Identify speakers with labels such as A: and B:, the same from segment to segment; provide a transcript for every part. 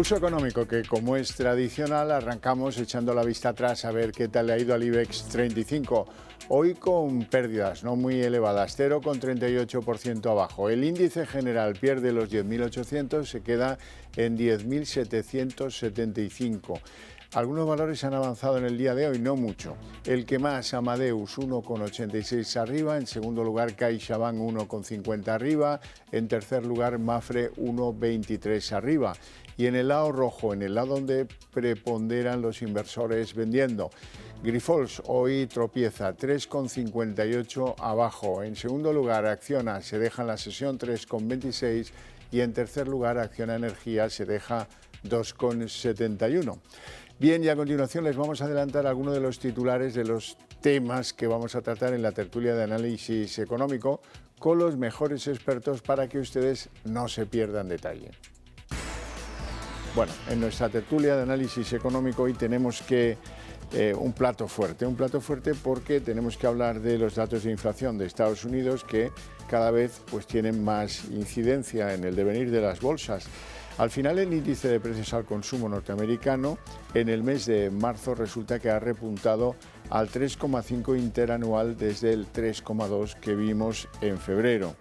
A: Pulso económico que, como es tradicional, arrancamos echando la vista atrás a ver qué tal le ha ido al IBEX 35. Hoy con pérdidas no muy elevadas, 0,38% abajo. El índice general pierde los 10.800, se queda en 10.775. Algunos valores han avanzado en el día de hoy, no mucho. El que más, Amadeus, 1,86 arriba. En segundo lugar, CaixaBank, 1,50 arriba. En tercer lugar, Mapfre, 1,23 arriba. Y en el lado rojo, en el lado donde preponderan los inversores vendiendo, Grifols hoy tropieza, 3,58 abajo. En segundo lugar, Acciona se deja en la sesión 3,26 y en tercer lugar, Acciona Energía se deja 2,71. Bien, y a continuación les vamos a adelantar algunos de los titulares de los temas que vamos a tratar en la tertulia de análisis económico con los mejores expertos para que ustedes no se pierdan detalle. Bueno, en nuestra tertulia de análisis económico hoy tenemos un plato fuerte porque tenemos que hablar de los datos de inflación de Estados Unidos que cada vez pues, tienen más incidencia en el devenir de las bolsas. Al final, el índice de precios al consumo norteamericano en el mes de marzo resulta que ha repuntado al 3,5 interanual desde el 3,2 que vimos en febrero.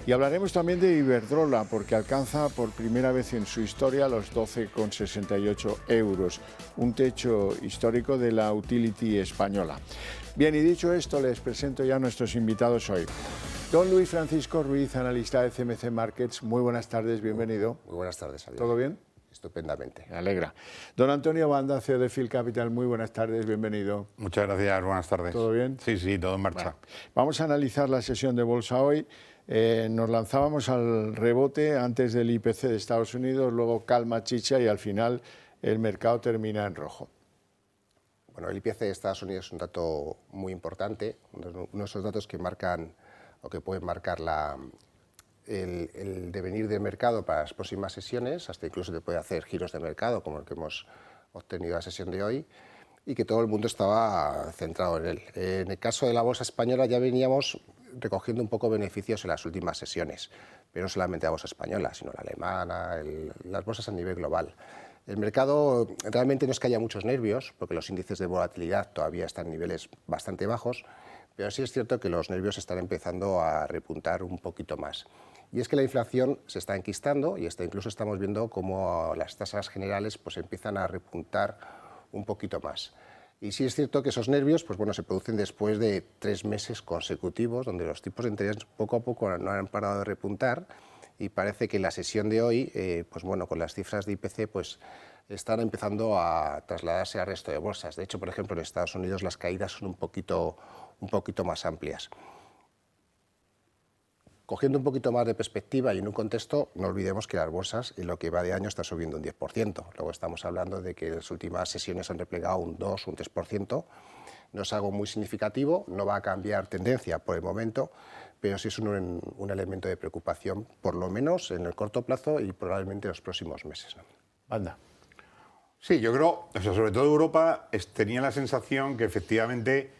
A: Y hablaremos también de Iberdrola porque alcanza por primera vez en su historia los 12,68 euros, un techo histórico de la utility española. Bien, y dicho esto, les presento ya a nuestros invitados hoy. Don Luis Francisco Ruiz, analista de CMC Markets, muy buenas tardes, bienvenido.
B: Muy buenas tardes, Javier.
A: ¿Todo bien?
B: Estupendamente.
A: Me alegra. Don Antonio Banda, CEO de Field Capital, muy buenas tardes, bienvenido.
C: Muchas gracias, buenas tardes.
A: ¿Todo bien?
C: Sí, todo en marcha.
A: Bueno, vamos a analizar la sesión de bolsa hoy. Nos lanzábamos al rebote antes del IPC de Estados Unidos, luego calma chicha y al final el mercado termina en rojo.
B: Bueno, el IPC de Estados Unidos es un dato muy importante, uno de esos datos que marcan o que pueden marcar el devenir del mercado para las próximas sesiones, hasta incluso te puede hacer giros de mercado como el que hemos obtenido en la sesión de hoy, y que todo el mundo estaba centrado en él. En el caso de la bolsa española ya veníamos recogiendo un poco beneficios en las últimas sesiones, pero no solamente la bolsa española, sino la alemana, las bolsas a nivel global. El mercado realmente no es que haya muchos nervios, porque los índices de volatilidad todavía están en niveles bastante bajos, pero sí es cierto que los nervios están empezando a repuntar un poquito más. Y es que la inflación se está enquistando y incluso estamos viendo cómo las tasas generales pues, empiezan a repuntar un poquito más. Y sí es cierto que esos nervios pues, bueno, se producen después de 3 meses consecutivos donde los tipos de interés poco a poco no han parado de repuntar y parece que en la sesión de hoy, pues, bueno, con las cifras de IPC, pues, están empezando a trasladarse al resto de bolsas. De hecho, por ejemplo, en Estados Unidos las caídas son un poquito más amplias. Cogiendo un poquito más de perspectiva y en un contexto, no olvidemos que las bolsas en lo que va de año están subiendo un 10%. Luego estamos hablando de que en las últimas sesiones han replegado un 2, un 3%. No es algo muy significativo, no va a cambiar tendencia por el momento, pero sí es un elemento de preocupación, por lo menos en el corto plazo y probablemente en los próximos meses, ¿no?
A: Anda.
C: Sí, yo creo, sobre todo Europa tenía la sensación que efectivamente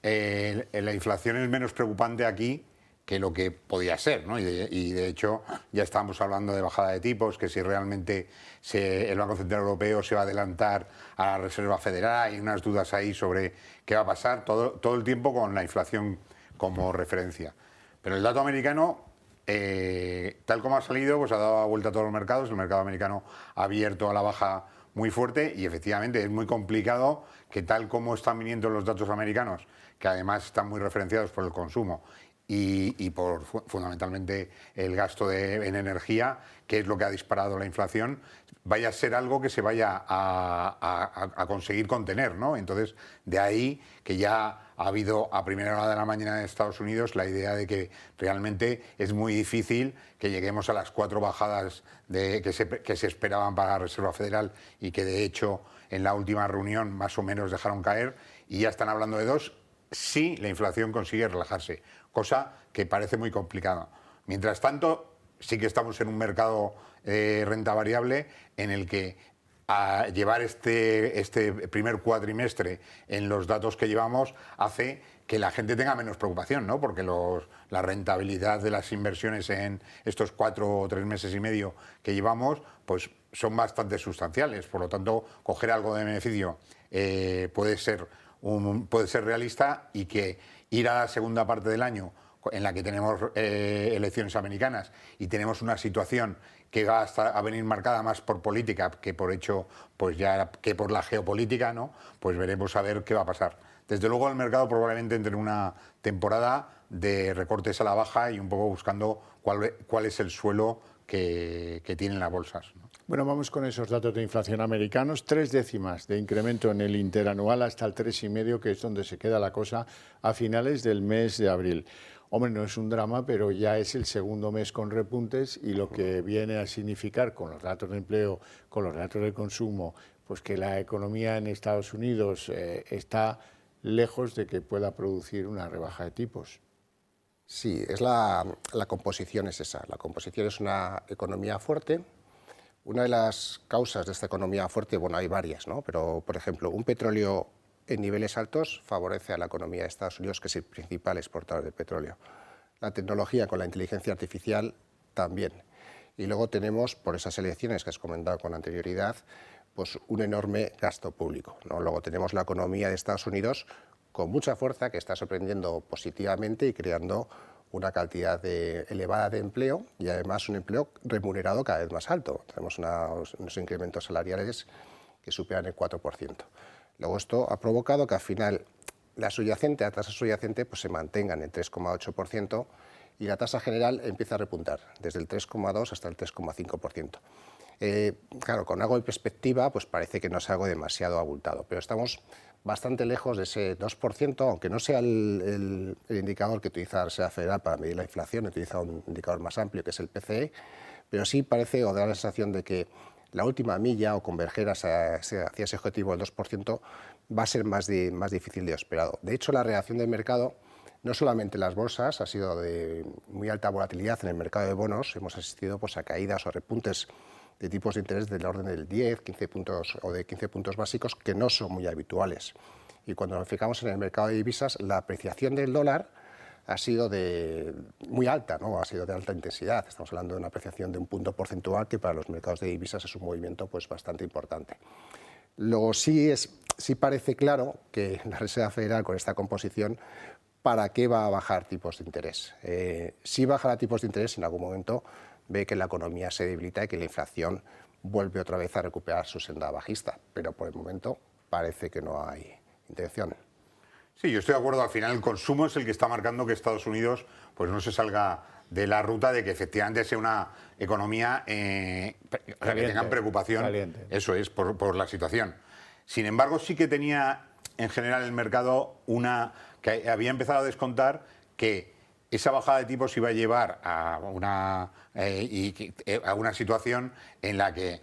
C: la inflación es menos preocupante aquí que lo que podía ser, ¿no? Y de hecho ya estábamos hablando de bajada de tipos, que si realmente el Banco Central Europeo se va a adelantar a la Reserva Federal, hay unas dudas ahí sobre qué va a pasar todo el tiempo con la inflación como referencia. Pero el dato americano, tal como ha salido, pues ha dado vuelta a todos los mercados, el mercado americano ha abierto a la baja muy fuerte y efectivamente es muy complicado que tal como están viniendo los datos americanos, que además están muy referenciados por el consumo y por fundamentalmente el gasto en energía, que es lo que ha disparado la inflación, vaya a ser algo que se vaya a conseguir contener, ¿no? Entonces, de ahí que ya ha habido a primera hora de la mañana en Estados Unidos la idea de que realmente es muy difícil que lleguemos a las 4 bajadas que se esperaban para la Reserva Federal y que de hecho en la última reunión más o menos dejaron caer y ya están hablando de 2 si la inflación consigue relajarse, cosa que parece muy complicada. Mientras tanto, sí que estamos en un mercado de renta variable en el que a llevar este primer cuatrimestre en los datos que llevamos hace que la gente tenga menos preocupación, ¿no? Porque la rentabilidad de las inversiones en estos 4 o 3 meses y medio que llevamos, pues son bastante sustanciales. Por lo tanto, coger algo de beneficio puede ser realista, y que ir a la segunda parte del año en la que tenemos elecciones americanas y tenemos una situación que va a venir marcada más por política que por hecho, pues ya que por la geopolítica, ¿no? Pues veremos a ver qué va a pasar. Desde luego el mercado probablemente entre en una temporada de recortes a la baja y un poco buscando cuál es el suelo que tienen las bolsas, ¿no?
A: Bueno, vamos con esos datos de inflación americanos. 3 décimas de incremento en el interanual hasta el 3,5, que es donde se queda la cosa a finales del mes de abril. Hombre, no es un drama, pero ya es el segundo mes con repuntes, y lo que viene a significar con los datos de empleo, con los datos de consumo, pues que la economía en Estados Unidos está lejos de que pueda producir una rebaja de tipos.
B: Sí, la composición es esa. La composición es una economía fuerte. Una de las causas de esta economía fuerte, bueno, hay varias, ¿no? Pero, por ejemplo, un petróleo en niveles altos favorece a la economía de Estados Unidos, que es el principal exportador de petróleo. La tecnología con la inteligencia artificial también. Y luego tenemos, por esas elecciones que has comentado con anterioridad, pues un enorme gasto público, ¿no? Luego tenemos la economía de Estados Unidos con mucha fuerza, que está sorprendiendo positivamente y creando una cantidad elevada de empleo, y además un empleo remunerado cada vez más alto. Tenemos unos incrementos salariales que superan el 4%. Luego esto ha provocado que al final la tasa subyacente pues se mantenga en el 3,8%, y la tasa general empieza a repuntar desde el 3,2 hasta el 3,5%. Claro, con algo de perspectiva, pues parece que no es algo demasiado abultado, pero estamos bastante lejos de ese 2%, aunque no sea el indicador que utiliza la Reserva Federal para medir la inflación, utiliza un indicador más amplio que es el PCE, pero sí parece, o da la sensación de que la última milla, o converger hacia ese objetivo del 2%, va a ser más difícil de lo esperado. De hecho, la reacción del mercado, no solamente las bolsas, ha sido de muy alta volatilidad en el mercado de bonos. Hemos asistido pues a caídas o repuntes de tipos de interés del orden del 10, 15 puntos o de 15 puntos básicos, que no son muy habituales. Y cuando nos fijamos en el mercado de divisas, la apreciación del dólar ha sido muy alta, ¿no? Ha sido de alta intensidad. Estamos hablando de una apreciación de un punto porcentual, que para los mercados de divisas es un movimiento pues bastante importante. Luego sí parece claro que la Reserva Federal, con esta composición, ¿para qué va a bajar tipos de interés? Si bajará tipos de interés, en algún momento ve que la economía se debilita y que la inflación vuelve otra vez a recuperar su senda bajista, pero por el momento parece que no hay intención.
C: Sí, yo estoy de acuerdo. Al final el consumo es el que está marcando que Estados Unidos pues no se salga de la ruta de que efectivamente sea una economía que tengan preocupación,
A: caliente.
C: Eso es, por la situación. Sin embargo, sí que tenía en general el mercado que había empezado a descontar que esa bajada de tipos iba a llevar a una situación en la que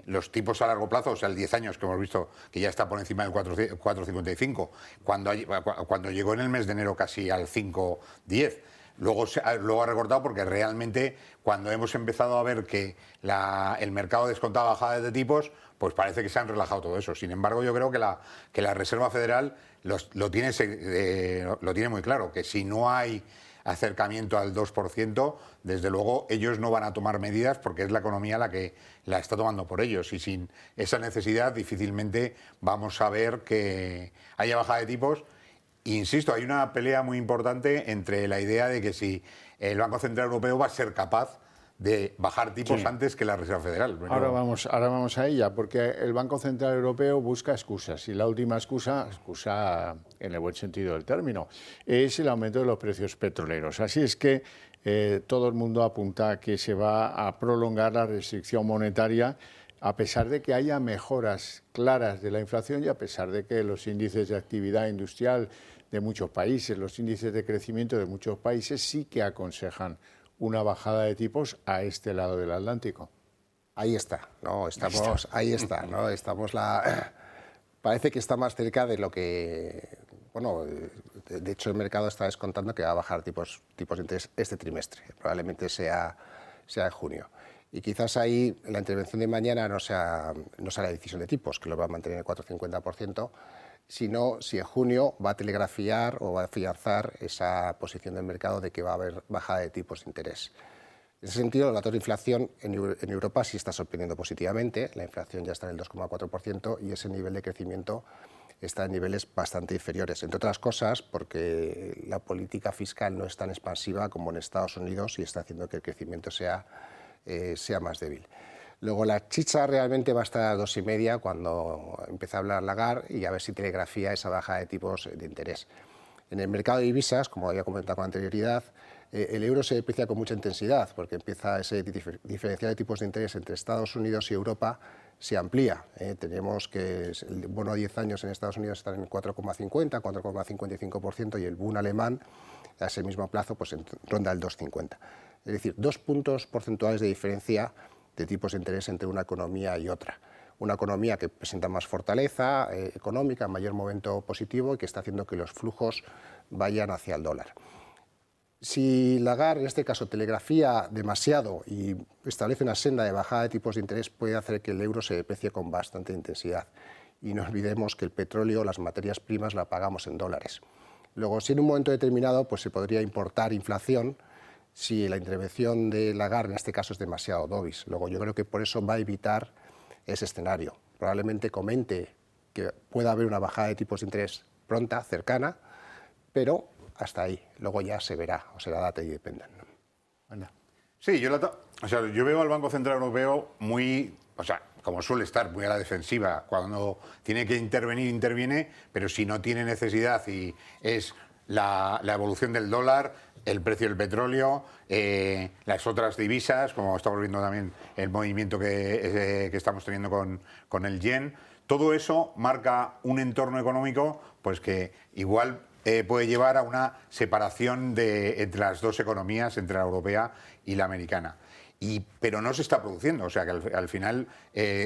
C: los tipos a largo plazo, o sea, el 10 años, que hemos visto que ya está por encima del 4,55, cuando llegó en el mes de enero casi al 5,10. Luego ha recortado, porque realmente cuando hemos empezado a ver que el mercado descontaba bajadas de tipos, pues parece que se han relajado todo eso. Sin embargo, yo creo que la Reserva Federal lo tiene muy claro, que si no hay acercamiento al 2%, desde luego ellos no van a tomar medidas, porque es la economía la que la está tomando por ellos, y sin esa necesidad difícilmente vamos a ver que haya bajada de tipos. Insisto, hay una pelea muy importante entre la idea de que si el Banco Central Europeo va a ser capaz de bajar tipos antes que la Reserva Federal.
A: Ahora vamos a ella, porque el Banco Central Europeo busca excusas, y la última excusa en el buen sentido del término, es el aumento de los precios petroleros. Así es que todo el mundo apunta a que se va a prolongar la restricción monetaria, a pesar de que haya mejoras claras de la inflación y a pesar de que los índices de actividad industrial de muchos países, los índices de crecimiento de muchos países sí que aconsejan una bajada de tipos a este lado del Atlántico.
B: Ahí está, ¿no? Ahí está, ¿no? Parece que está más cerca de lo que... Bueno, de hecho el mercado está descontando que va a bajar tipos de interés este trimestre, probablemente sea en junio. Y quizás ahí la intervención de mañana no sea la decisión de tipos, que lo va a mantener en el 4,50%, sino si en junio va a telegrafiar o va a afianzar esa posición del mercado de que va a haber bajada de tipos de interés. En ese sentido, los datos de inflación en Europa sí está sorprendiendo positivamente. La inflación ya está en el 2,4% y ese nivel de crecimiento está en niveles bastante inferiores, entre otras cosas porque la política fiscal no es tan expansiva como en Estados Unidos y está haciendo que el crecimiento sea más débil. Luego la chicha realmente va a estar a 2,5 cuando empiece a hablar Lagarde y a ver si telegrafía esa bajada de tipos de interés. En el mercado de divisas, como había comentado con anterioridad, el euro se deprecia con mucha intensidad porque empieza ese diferencial de tipos de interés entre Estados Unidos y Europa se amplía. Tenemos que el bono a 10 años en Estados Unidos está en 4,50, 4,55% y el Bund alemán a ese mismo plazo pues ronda el 2,50. Es decir, 2 puntos porcentuales de diferencia de tipos de interés entre una economía y otra. Una economía que presenta más fortaleza económica, mayor momento positivo y que está haciendo que los flujos vayan hacia el dólar. Si Lagarde, en este caso, telegrafía demasiado y establece una senda de bajada de tipos de interés, puede hacer que el euro se deprecie con bastante intensidad. Y no olvidemos que el petróleo, las materias primas, la pagamos en dólares. Luego, si en un momento determinado pues, se podría importar inflación, si la intervención de Lagarde, en este caso, es demasiado dovish. Luego, yo creo que por eso va a evitar ese escenario. Probablemente comente que pueda haber una bajada de tipos de interés pronta, cercana, pero hasta ahí. Luego ya se verá, o será data y dependan.
A: Anda.
C: Sí, yo veo al Banco Central Europeo muy, como suele estar, muy a la defensiva. Cuando tiene que intervenir, interviene, pero si no tiene necesidad y es la evolución del dólar, el precio del petróleo, las otras divisas, como estamos viendo también el movimiento que estamos teniendo con el yen, todo eso marca un entorno económico pues que igual puede llevar a una separación entre las dos economías, entre la europea y la americana. Pero no se está produciendo, o sea que al final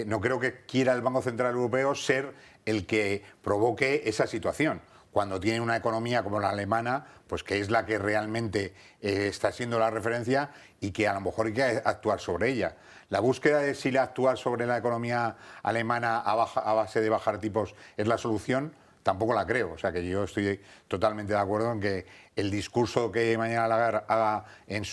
C: no creo que quiera el Banco Central Europeo ser el que provoque esa situación. Cuando tiene una economía como la alemana, pues que es la que realmente está siendo la referencia y que a lo mejor hay que actuar sobre ella. La búsqueda de si actuar sobre la economía alemana a base de bajar tipos es la solución, tampoco la creo. O sea que yo estoy totalmente de acuerdo en que el discurso que mañana Lagarde haga en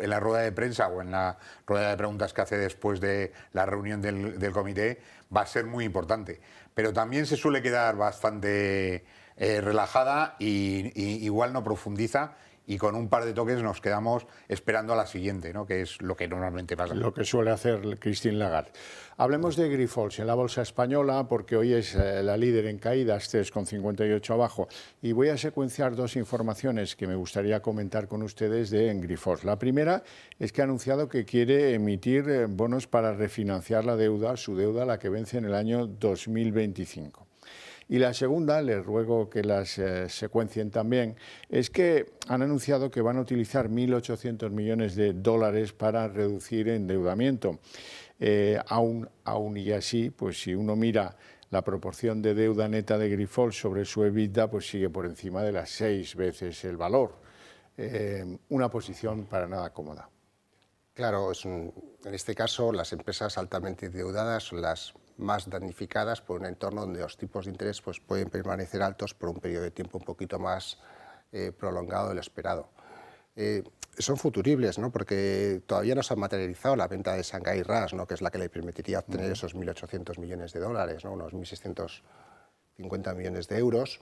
C: la rueda de prensa o en la rueda de preguntas que hace después de la reunión del comité va a ser muy importante. Pero también se suele quedar bastante relajada y igual no profundiza y con un par de toques nos quedamos esperando a la siguiente, ¿no? Que es lo que normalmente pasa.
A: Lo que suele hacer Christine Lagarde. Hablemos de Grifols en la bolsa española porque hoy es la líder en caídas, 3,58 abajo. Y voy a secuenciar dos informaciones que me gustaría comentar con ustedes de Grifols. La primera es que ha anunciado que quiere emitir bonos para refinanciar su deuda, la que vence en el año 2025. Y la segunda, les ruego que las secuencien también, es que han anunciado que van a utilizar 1.800 millones de dólares para reducir endeudamiento. Aún y así, pues si uno mira la proporción de deuda neta de Grifols sobre su EBITDA, pues sigue por encima de las 6 veces el valor. Una posición para nada cómoda.
B: Claro, en este caso las empresas altamente endeudadas son las más damnificadas por un entorno donde los tipos de interés pues, pueden permanecer altos por un periodo de tiempo un poquito más prolongado de lo esperado. Son futuribles, ¿no? Porque todavía no se ha materializado la venta de Shanghai RAAS, ¿no? Que es la que le permitiría obtener esos 1.800 millones de dólares, ¿no? Unos 1.650 millones de euros,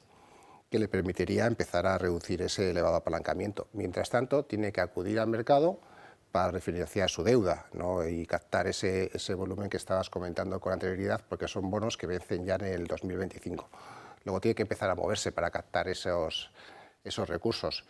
B: que le permitiría empezar a reducir ese elevado apalancamiento. Mientras tanto, tiene que acudir al mercado para refinanciar su deuda, ¿no? Y captar ese volumen que estabas comentando con anterioridad, porque son bonos que vencen ya en el 2025. Luego tiene que empezar a moverse para captar esos recursos.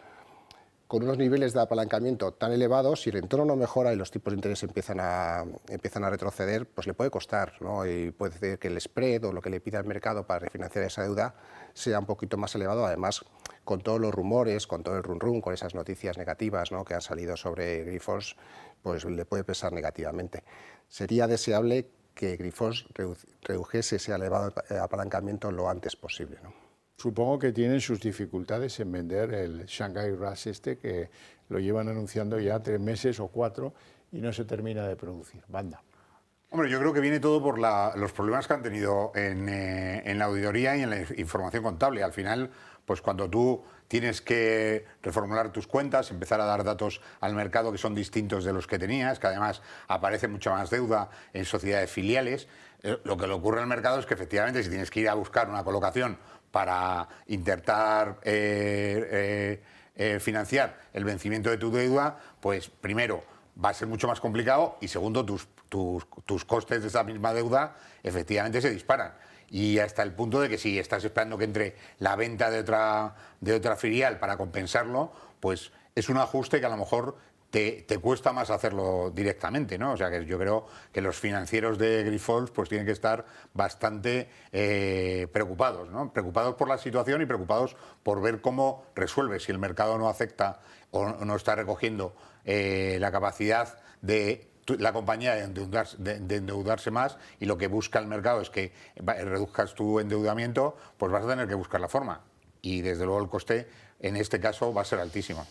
B: Con unos niveles de apalancamiento tan elevados, si el entorno no mejora y los tipos de interés empiezan a retroceder, pues le puede costar, ¿no? Y puede ser que el spread o lo que le pida el mercado para refinanciar esa deuda sea un poquito más elevado, además con todos los rumores, con todo el run-run, con esas noticias negativas, ¿no? Que han salido sobre Grifols, pues le puede pesar negativamente. Sería deseable que Grifols redujese ese elevado apalancamiento lo antes posible, ¿no?
A: Supongo que tienen sus dificultades en vender el Shanghai RAAS que lo llevan anunciando ya 3 meses o 4 y no se termina de producir. Banda.
C: Hombre, yo creo que viene todo por los problemas que han tenido en la auditoría y en la información contable. Al final, pues cuando tú tienes que reformular tus cuentas, empezar a dar datos al mercado que son distintos de los que tenías, que además aparece mucha más deuda en sociedades filiales, lo que le ocurre al mercado es que efectivamente si tienes que ir a buscar una colocación para intentar financiar el vencimiento de tu deuda, pues primero va a ser mucho más complicado y segundo tus costes de esa misma deuda efectivamente se disparan. Y hasta el punto de que si estás esperando que entre la venta de otra filial para compensarlo, pues es un ajuste que a lo mejor te cuesta más hacerlo directamente, ¿no? O sea que yo creo que los financieros de Grifols pues tienen que estar bastante preocupados, ¿no? Preocupados por la situación y preocupados por ver cómo resuelve. Si el mercado no acepta o no está recogiendo la capacidad de la compañía de endeudarse más y lo que busca el mercado es que reduzcas tu endeudamiento, pues vas a tener que buscar la forma. Y desde luego el coste en este caso va a ser altísimo.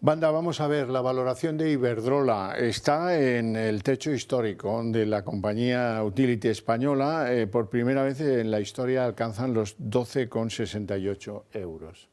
A: Banda, vamos a ver, la valoración de Iberdrola está en el techo histórico de la compañía utility española. Por primera vez en la historia alcanzan los 12,68 euros.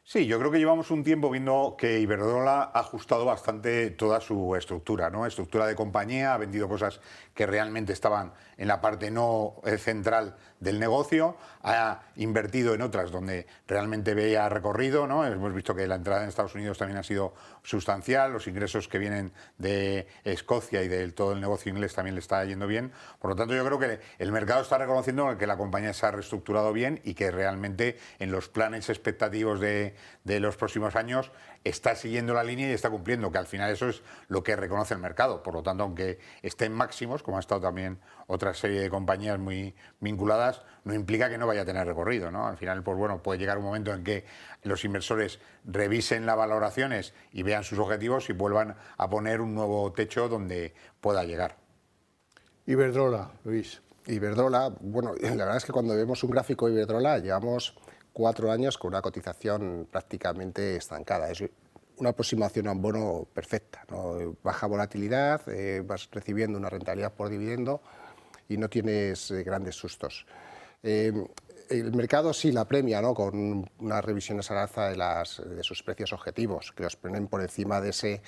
C: Sí, yo creo que llevamos un tiempo viendo que Iberdrola ha ajustado bastante toda su estructura, ¿no? Estructura de compañía, ha vendido cosas que realmente estaban en la parte no central del negocio, ha invertido en otras donde realmente veía recorrido, ¿no? Hemos visto que la entrada en Estados Unidos también ha sido sustancial, los ingresos que vienen de Escocia y de todo el negocio inglés también le está yendo bien. Por lo tanto, yo creo que el mercado está reconociendo que la compañía se ha reestructurado bien y que realmente en los planes expectativos de los próximos años está siguiendo la línea y está cumpliendo, que al final eso es lo que reconoce el mercado. Por lo tanto, aunque estén máximos, como ha estado también otra serie de compañías muy vinculadas, no implica que no vaya a tener recorrido, ¿no? Al final, pues bueno, puede llegar un momento en que los inversores revisen las valoraciones y vean sus objetivos y vuelvan a poner un nuevo techo donde pueda llegar.
A: Iberdrola, Luis.
B: Iberdrola, bueno, la verdad es que cuando vemos un gráfico de Iberdrola llevamos 4 años con una cotización prácticamente estancada. Es una aproximación a un bono perfecta, ¿no? Baja volatilidad, vas recibiendo una rentabilidad por dividendo y no tienes grandes sustos. El mercado sí la premia, ¿no? Con unas revisiones al alza de sus precios objetivos, que los ponen por encima de ese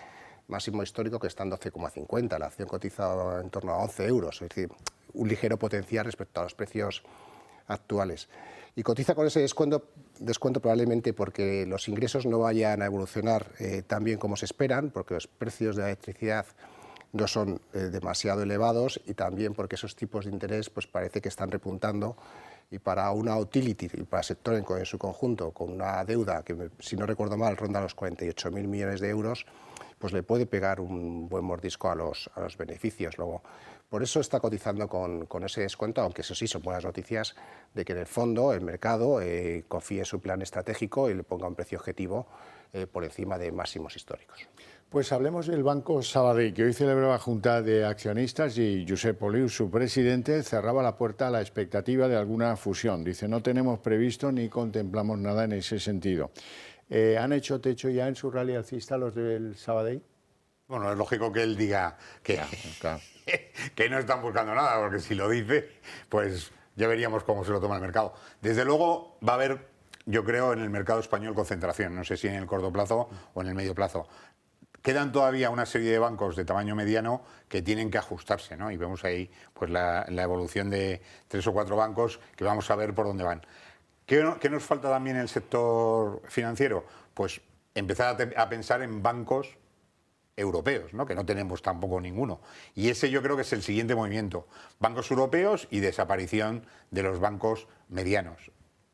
B: máximo histórico que está en 12,50. La acción cotiza en torno a 11 euros, es decir, un ligero potencial respecto a los precios actuales. Y cotiza con ese descuento probablemente porque los ingresos no vayan a evolucionar tan bien como se esperan, porque los precios de la electricidad no son demasiado elevados y también porque esos tipos de interés pues parece que están repuntando y para una utility y para el sector en su conjunto con una deuda que, si no recuerdo mal, ronda los 48.000 millones de euros, pues le puede pegar un buen mordisco a los beneficios. Luego, por eso está cotizando con ese descuento, aunque eso sí son buenas noticias de que en el fondo el mercado confíe en su plan estratégico y le ponga un precio objetivo por encima de máximos históricos.
A: Pues hablemos del Banco Sabadell, que hoy celebraba junta de accionistas y Josep Oliu, su presidente, cerraba la puerta a la expectativa de alguna fusión. Dice, no tenemos previsto ni contemplamos nada en ese sentido. ¿Han hecho techo ya en su rally alcista los del Sabadell?
C: Bueno, es lógico que él diga que, claro. Que no están buscando nada, porque si lo dice, pues ya veríamos cómo se lo toma el mercado. Desde luego va a haber, yo creo, en el mercado español concentración, no sé si en el corto plazo o en el medio plazo. Quedan todavía una serie de bancos de tamaño mediano que tienen que ajustarse, ¿no? Y vemos ahí pues la evolución de 3 o 4 bancos que vamos a ver por dónde van. ¿Qué nos falta también en el sector financiero? Pues empezar a pensar en bancos europeos, ¿no? Que no tenemos tampoco ninguno. Y ese yo creo que es el siguiente movimiento. Bancos europeos y desaparición de los bancos medianos.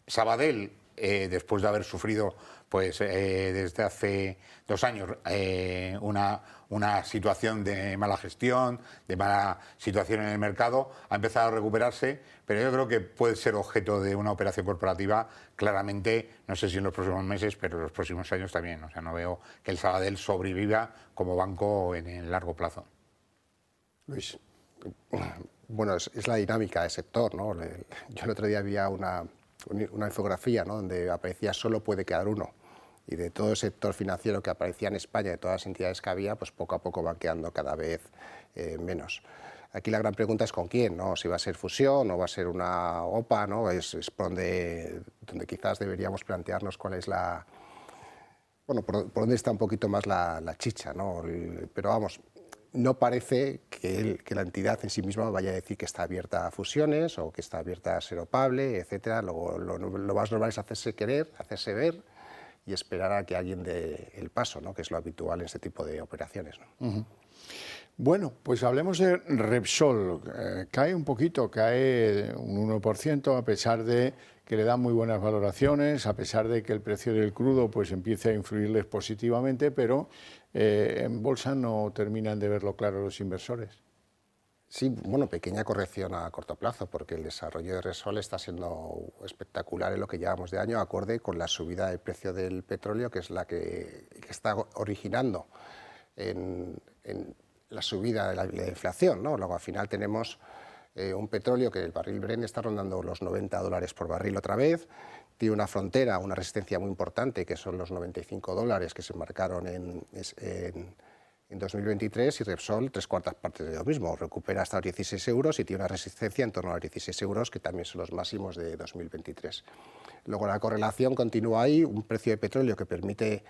C: Sabadell, después de haber sufrido pues desde hace 2 años una situación de mala gestión, de mala situación en el mercado, ha empezado a recuperarse, pero yo creo que puede ser objeto de una operación corporativa claramente, no sé si en los próximos meses, pero en los próximos años también. O sea, no veo que el Sabadell sobreviva como banco en el largo plazo.
B: Luis, bueno, es la dinámica del sector, ¿no? Yo el otro día había una infografía, ¿no? Donde aparecía solo puede quedar uno. Y de todo el sector financiero que aparecía en España, de todas las entidades que había, pues poco a poco van quedando cada vez menos. Aquí la gran pregunta es con quién, ¿no? Si va a ser fusión o va a ser una OPA, ¿no? Es por donde quizás deberíamos plantearnos cuál es la... Bueno, por dónde está un poquito más la chicha, ¿no? Pero vamos, no parece que la entidad en sí misma vaya a decir que está abierta a fusiones o que está abierta a ser opable, etcétera. Lo más normal es hacerse querer, hacerse ver y esperar a que alguien dé el paso, ¿no? Que es lo habitual en este tipo de operaciones, ¿no?
A: Bueno, pues hablemos de Repsol. Cae un poquito, cae un 1%, a pesar de que le dan muy buenas valoraciones, a pesar de que el precio del crudo pues empiece a influirles positivamente, pero en bolsa no terminan de verlo claro los inversores.
B: Sí, bueno, pequeña corrección a corto plazo, porque el desarrollo de Repsol está siendo espectacular en lo que llevamos de año, acorde con la subida del precio del petróleo, que es la que está originando en la subida de la inflación, ¿no? Luego al final tenemos un petróleo que el barril Brent está rondando los $90 por barril otra vez, tiene una frontera, una resistencia muy importante, que son los $95 que se marcaron en 2023, y Repsol 3/4 partes de lo mismo, recupera hasta los 16 euros y tiene una resistencia en torno a los 16 euros, que también son los máximos de 2023. Luego la correlación continúa ahí, un precio de petróleo que permite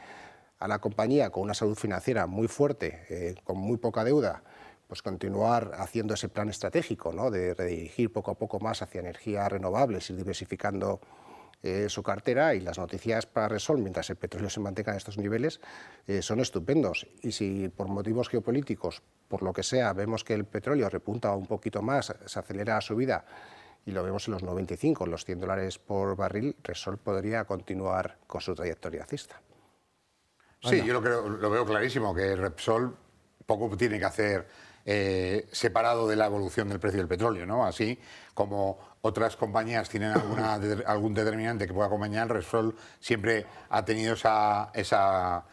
B: a la compañía con una salud financiera muy fuerte, con muy poca deuda, pues continuar haciendo ese plan estratégico, ¿no? De redirigir poco a poco más hacia energías renovables y diversificando su cartera, y las noticias para Repsol, mientras el petróleo se mantenga en estos niveles, son estupendos. Y si por motivos geopolíticos, por lo que sea, vemos que el petróleo repunta un poquito más, se acelera la subida y lo vemos en los 95, los $100 por barril, Repsol podría continuar con su trayectoria alcista.
C: Sí, yo lo veo clarísimo, que Repsol poco tiene que hacer separado de la evolución del precio del petróleo, ¿no? Así como otras compañías tienen algún determinante que pueda acompañar, Repsol siempre ha tenido esa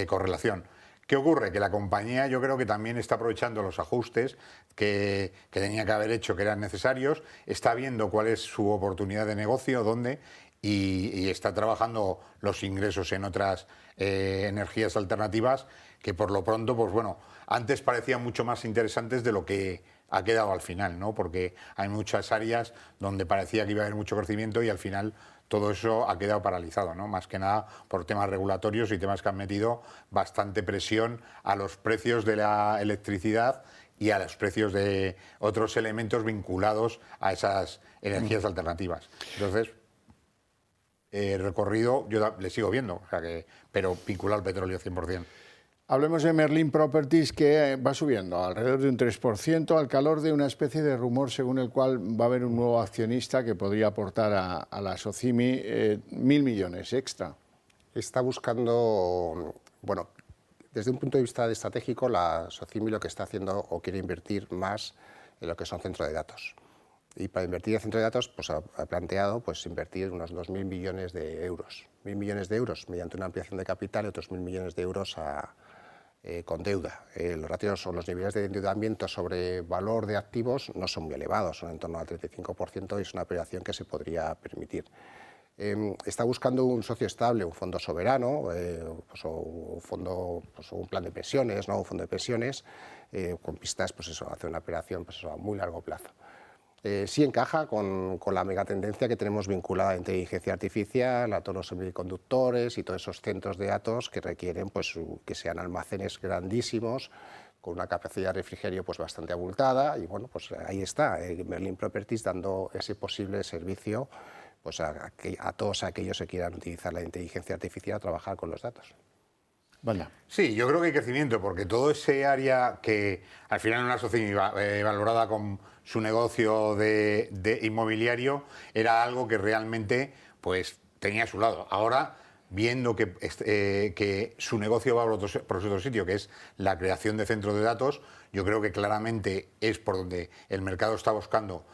C: correlación. ¿Qué ocurre? Que la compañía, yo creo que también está aprovechando los ajustes que tenía que haber hecho, que eran necesarios, está viendo cuál es su oportunidad de negocio, dónde, y está trabajando los ingresos en otras energías alternativas que por lo pronto, pues bueno, antes parecían mucho más interesantes de lo que ha quedado al final, ¿no? Porque hay muchas áreas donde parecía que iba a haber mucho crecimiento y al final todo eso ha quedado paralizado, ¿no? Más que nada por temas regulatorios y temas que han metido bastante presión a los precios de la electricidad y a los precios de otros elementos vinculados a esas energías alternativas. Entonces, recorrido yo le sigo viendo, o sea pero vinculado al petróleo 100%.
A: Hablemos de Merlin Properties, que va subiendo alrededor de un 3% al calor de una especie de rumor según el cual va a haber un nuevo accionista que podría aportar a la Socimi 1.000 millones extra.
B: Está buscando, bueno, desde un punto de vista estratégico, la Socimi lo que está haciendo o quiere invertir más en lo que son centros de datos. Y para invertir en centros de datos, pues ha planteado pues, invertir unos 2.000 millones de euros. 1.000 millones de euros mediante una ampliación de capital y otros 1.000 millones de euros con deuda. Los ratios o los niveles de endeudamiento sobre valor de activos no son muy elevados, son en torno al 35% y es una operación que se podría permitir. Está buscando un socio estable, un fondo soberano, pues, o un fondo, pues, o un plan de pensiones, ¿no? Un fondo de pensiones, con vistas pues eso, hacer una operación pues eso, a muy largo plazo. Sí encaja con la megatendencia que tenemos vinculada a inteligencia artificial, a todos los semiconductores y todos esos centros de datos que requieren pues, que sean almacenes grandísimos, con una capacidad de refrigerio pues, bastante abultada, y bueno, pues ahí está, Merlin Properties dando ese posible servicio pues, a todos aquellos que quieran utilizar la inteligencia artificial a trabajar con los datos.
A: Vale.
C: Sí, yo creo que hay crecimiento, porque todo ese área que al final una sociedad valorada con su negocio de inmobiliario era algo que realmente pues, tenía a su lado. Ahora, viendo que su negocio va por otro sitio, que es la creación de centros de datos, yo creo que claramente es por donde el mercado está buscando,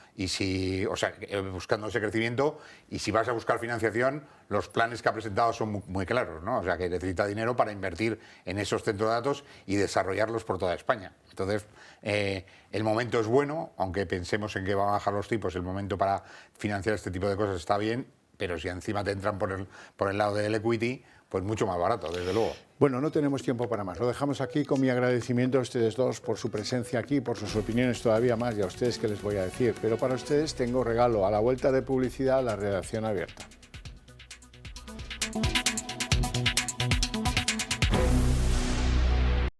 C: buscando ese crecimiento, y si vas a buscar financiación, los planes que ha presentado son muy, muy claros, ¿no? O sea, que necesita dinero para invertir en esos centros de datos y desarrollarlos por toda España. Entonces, el momento es bueno, aunque pensemos en que van a bajar los tipos, el momento para financiar este tipo de cosas está bien, pero si encima te entran por el lado del equity, pues mucho más barato, desde luego.
A: Bueno, no tenemos tiempo para más. Lo dejamos aquí con mi agradecimiento a ustedes dos por su presencia aquí, por sus opiniones todavía más y a ustedes que les voy a decir. Pero para ustedes tengo regalo. A la vuelta de publicidad, la redacción abierta.